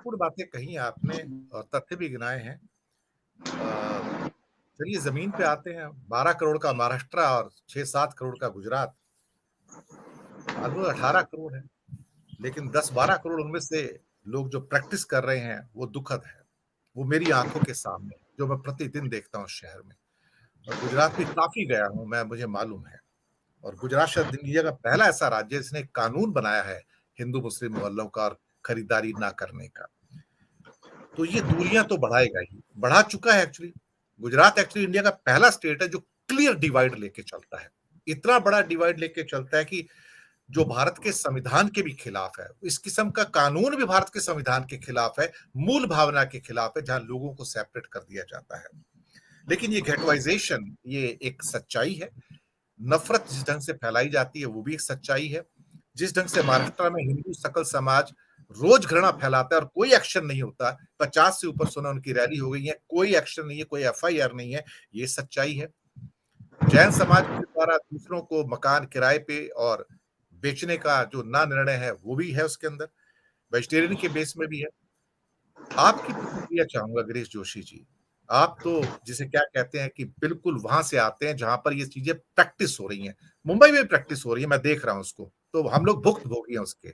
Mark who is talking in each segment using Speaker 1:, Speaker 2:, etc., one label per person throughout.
Speaker 1: महत्वपूर्ण बातें कही आपने और तथ्य भी गिनाए हैं। अ, चलिए ज़मीन पे आते हैं। 12 करोड़ का महाराष्ट्र और 6-7 करोड़ का गुजरात, लगभग 18 करोड़ है। लेकिन 10-12 करोड़ उनमें से लोग जो प्रैक्टिस कर रहे हैं, वो दुखद है। वो मेरी आँखों के सामने है, जो मैं प्रतिदिन देखता हूँ उस शहर में। और गुजरात भी काफ़ी गया हूँ मैं, मुझे मालूम है। और गुजरात शायद दुनिया का पहला ऐसा राज्य है जिसने एक कानून बनाया है हिंदू-मुस्लिम मोहल्लों का और खरीदारी ना करने का। तो ये दूरियां तो बढ़ाएगा ही, बढ़ा चुका है एक्चुअली। गुजरात एक्चुअली इंडिया का पहला स्टेट है जो क्लियर डिवाइड लेके चलता है। इतना बड़ा डिवाइड लेके चलता है कि जो भारत के संविधान के भी खिलाफ है। इस किस्म का कानून भी भारत के संविधान के खिलाफ है, मूल भावना के खिलाफ है, जहां लोगों को सेपरेट कर दिया जाता है। लेकिन ये गेटवाइजेशन ये एक सच्चाई है। नफरत जिस ढंग से फैलाई जाती है वो भी एक सच्चाई है। जिस ढंग से महाराष्ट्र में हिंदू सकल समाज रोज घृणा फैलाता है और कोई एक्शन नहीं होता। 50 से ऊपर सुना उनकी रैली हो गई है, कोई एक्शन नहीं है, कोई एफआईआर नहीं है, ये सच्चाई है। जैन समाज के द्वारा दूसरों को मकान किराए पे और बेचने का जो ना निर्णय है वो भी है उसके अंदर। वेजिटेरियन के बेस में भी है। आपकी प्रतिक्रिया चाहूंगा गिरीश जोशी जी। आप तो जिसे क्या कहते हैं कि बिल्कुल वहां से आते हैं जहां पर ये चीजें प्रैक्टिस हो रही हैं। मुंबई में प्रैक्टिस हो रही है, मैं देख रहा हूं उसको, तो हम लोग भुक्तभोगी हैं उसके।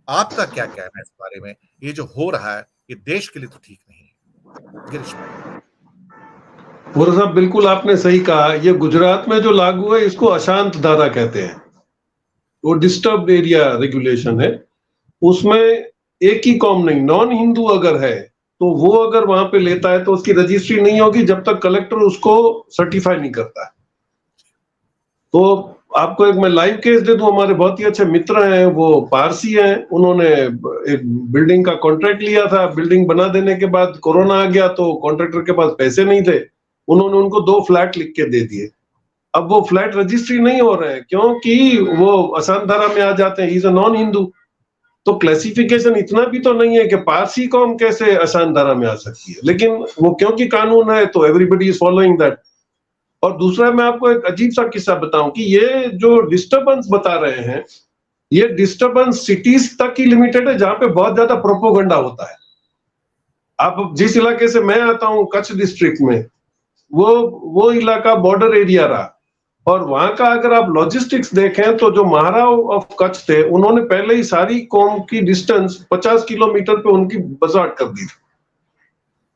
Speaker 1: आपका क्या कहना है इस बारे में? ये जो हो रहा है ये देश के लिए तो ठीक नहीं है। गिरीश भाई।
Speaker 2: वोरा साहब, बिल्कुल आपने सही कहा। ये गुजरात में जो लागू है इसको अशांत धारा कहते हैं। वो डिस्टर्ब एरिया रेगुलेशन है। उसमें एक ही कॉम नहीं, नॉन हिंदू अगर है तो वो अगर वहां पे लेता है तो उसकी रजिस्ट्री नहीं होगी जब तक कलेक्टर उसको सर्टिफाई नहीं करता है। तो आपको एक मैं लाइव केस दे दूं। हमारे बहुत ही अच्छे मित्र हैं, वो पारसी हैं। उन्होंने एक बिल्डिंग का कॉन्ट्रैक्ट लिया था। बिल्डिंग बना देने के बाद कोरोना आ गया तो कॉन्ट्रैक्टर के पास पैसे नहीं थे। उन्होंने उनको 2 फ्लैट लिख के दे दिए। अब वो फ्लैट रजिस्ट्री नहीं हो रहे हैं क्योंकि वो अशांत धारा में आ जाते हैं। He is a non Hindu. तो क्लासिफिकेशन इतना भी तो नहीं है कि पारसी कौम कैसे अशांत धारा में आ सकती है, लेकिन वो क्योंकि कानून है तो एवरीबडी इज फॉलोइंग दैट। और दूसरा मैं आपको एक अजीब सा किस्सा बताऊं कि ये जो डिस्टर्बेंस बता रहे हैं, ये डिस्टर्बेंस सिटीज तक ही लिमिटेड है जहां पे बहुत ज्यादा प्रोपोगंडा होता है। आप जिस इलाके से मैं आता हूं, कच्छ डिस्ट्रिक्ट में, वो इलाका बॉर्डर एरिया रहा। और वहां का अगर आप लॉजिस्टिक्स देखें तो जो महाराव ऑफ कच्छ थे उन्होंने पहले ही सारी कौम की डिस्टेंस 50 किलोमीटर पे उनकी बसाहट कर दी थी।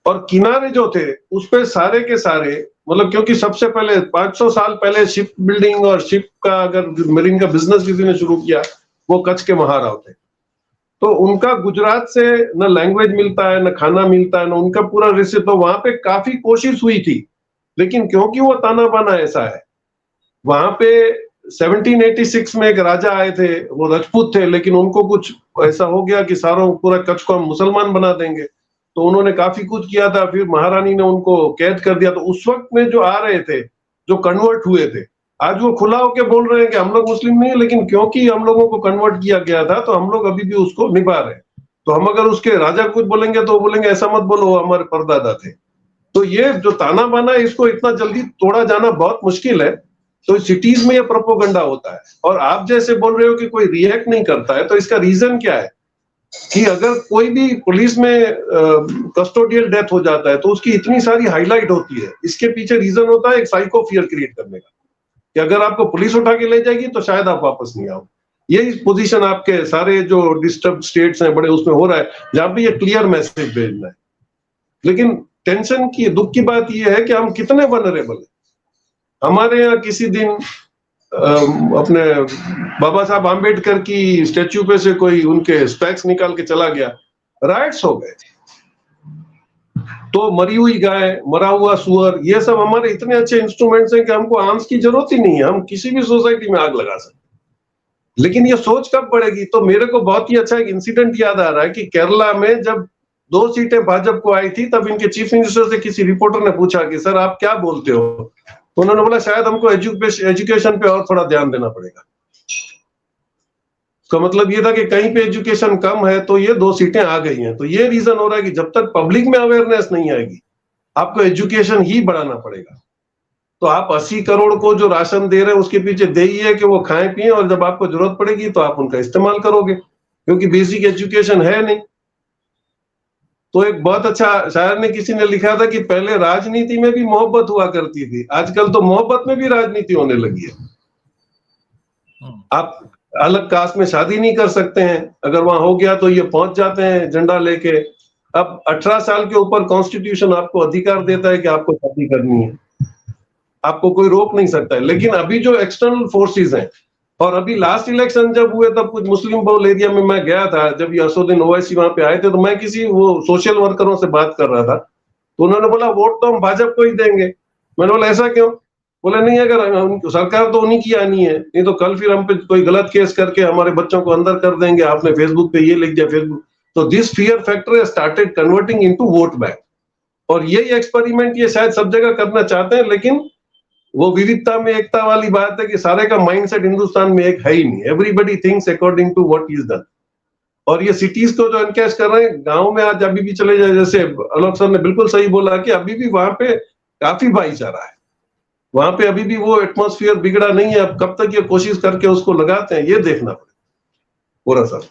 Speaker 2: और किनारे जो थे उस पे सारे के सारे, मतलब क्योंकि सबसे पहले 500 साल पहले शिप बिल्डिंग और शिप का अगर मरीन का बिजनेस किसी ने शुरू किया वो कच्छ के महाराव थे। तो उनका गुजरात से न लैंग्वेज मिलता है, न खाना मिलता है, न उनका पूरा रिश्ते। तो वहां पे काफी कोशिश हुई थी, लेकिन क्योंकि वो ताना बाना ऐसा है, वहां पे 1786 में एक राजा आए थे, वो राजपूत थे, लेकिन उनको कुछ ऐसा हो गया कि सारों पूरा कच्छ को हम मुसलमान बना देंगे। तो उन्होंने काफी कुछ किया था, फिर महारानी ने उनको कैद कर दिया। तो उस वक्त में जो आ रहे थे, जो कन्वर्ट हुए थे, आज वो खुला होकर बोल रहे हैं कि हम लोग मुस्लिम नहीं है, लेकिन क्योंकि हम लोगों को कन्वर्ट किया गया था तो हम लोग अभी भी उसको निभा रहे हैं। तो हम अगर उसके राजा को कुछ बोलेंगे तो बोलेंगे ऐसा मत बोलो, वो हमारे परदादा थे। तो ये जो ताना बाना है इसको इतना जल्दी तोड़ा जाना बहुत मुश्किल है। तो सिटीज में ये प्रोपोगंडा होता है। और आप जैसे बोल रहे हो कि कोई रिएक्ट नहीं करता है, तो इसका रीजन क्या है कि अगर कोई भी पुलिस में कस्टोडियल डेथ हो जाता है तो उसकी इतनी सारी हाईलाइट होती है। इसके पीछे रीजन होता है एक साइको फियर क्रिएट करने का, कि अगर आपको पुलिस उठा के ले जाएगी तो शायद आप वापस नहीं आओ। यही पोजीशन आपके सारे जो डिस्टर्ब स्टेट्स हैं बड़े उसमें हो रहा है, जहां पे ये क्लियर मैसेज भेजना है। लेकिन टेंशन की, दुख की बात यह है कि हम कितने वनरेबल हैं। हमारे यहाँ किसी दिन अपने बाबा साहब आम्बेडकर की स्टैच्यू पे से कोई उनके स्पैक्स निकाल के चला गया, राइट्स हो गए। तो मरी हुई गाय, मरा हुआ सुअर, ये सब हमारे इतने अच्छे इंस्ट्रूमेंट्स हैं कि हमको आर्म्स की जरूरत ही नहीं है। हम किसी भी सोसाइटी में आग लगा सकते। लेकिन ये सोच कब बढ़ेगी? तो मेरे को बहुत ही अच्छा एक इंसिडेंट याद आ रहा है कि केरला में जब 2 सीटें भाजपा को आई थी, तब इनके चीफ मिनिस्टर से किसी रिपोर्टर ने पूछा कि सर आप क्या बोलते हो? तो उन्होंने बोला शायद हमको एजुकेशन पे और थोड़ा ध्यान देना पड़ेगा। तो मतलब ये था कि कहीं पे एजुकेशन कम है तो ये 2 सीटें आ गई हैं। तो ये रीजन हो रहा है कि जब तक पब्लिक में अवेयरनेस नहीं आएगी, आपको एजुकेशन ही बढ़ाना पड़ेगा। तो आप 80 करोड़ को जो राशन दे रहे हैं उसके पीछे दे ही है कि वो खाएं पिए, और जब आपको जरूरत पड़ेगी तो आप उनका इस्तेमाल करोगे, क्योंकि बेसिक एजुकेशन है नहीं। तो एक बहुत अच्छा शायर ने किसी ने लिखा था कि पहले राजनीति में भी मोहब्बत हुआ करती थी, आजकल तो मोहब्बत में भी राजनीति होने लगी है। आप अलग कास्ट में शादी नहीं कर सकते हैं, अगर वहां हो गया तो ये पहुंच जाते हैं झंडा लेके। अब 18 साल के ऊपर कॉन्स्टिट्यूशन आपको अधिकार देता है कि आपको शादी करनी है, आपको कोई रोक नहीं सकता है। लेकिन अभी जो एक्सटर्नल फोर्सेस हैं, और अभी लास्ट इलेक्शन जब हुए तब कुछ मुस्लिम बहुल एरिया में मैं गया था, जब ये असदुद्दीन ओवैसी वहां पे आए थे, तो मैं किसी वो सोशल वर्करों से बात कर रहा था, तो उन्होंने बोला वोट तो हम भाजपा को ही देंगे। मैंने बोला ऐसा क्यों? बोले नहीं, अगर सरकार तो उन्हीं की आनी है, नहीं तो कल फिर हम पे कोई गलत केस करके हमारे बच्चों को अंदर कर देंगे, आपने फेसबुक पे ये लिख दिया फेसबुक। तो this fear factor has started converting into vote bank, और यही एक्सपेरिमेंट ये शायद सब जगह करना चाहते हैं, लेकिन वो विविधता में एकता वाली बात है कि सारे का माइंडसेट हिंदुस्तान में एक है ही नहीं। Everybody thinks according to what is done. और ये सिटीज को जो एनकैश कर रहे हैं, गांव में आज अभी भी चले जाए, जैसे आलोक सर ने बिल्कुल सही बोला कि अभी भी वहां पे काफी भाईचारा है, वहां पे अभी भी वो एटमॉस्फेयर बिगड़ा नहीं है। अब कब तक ये कोशिश करके उसको लगाते हैं, ये देखना पड़ेगा पूरा सर।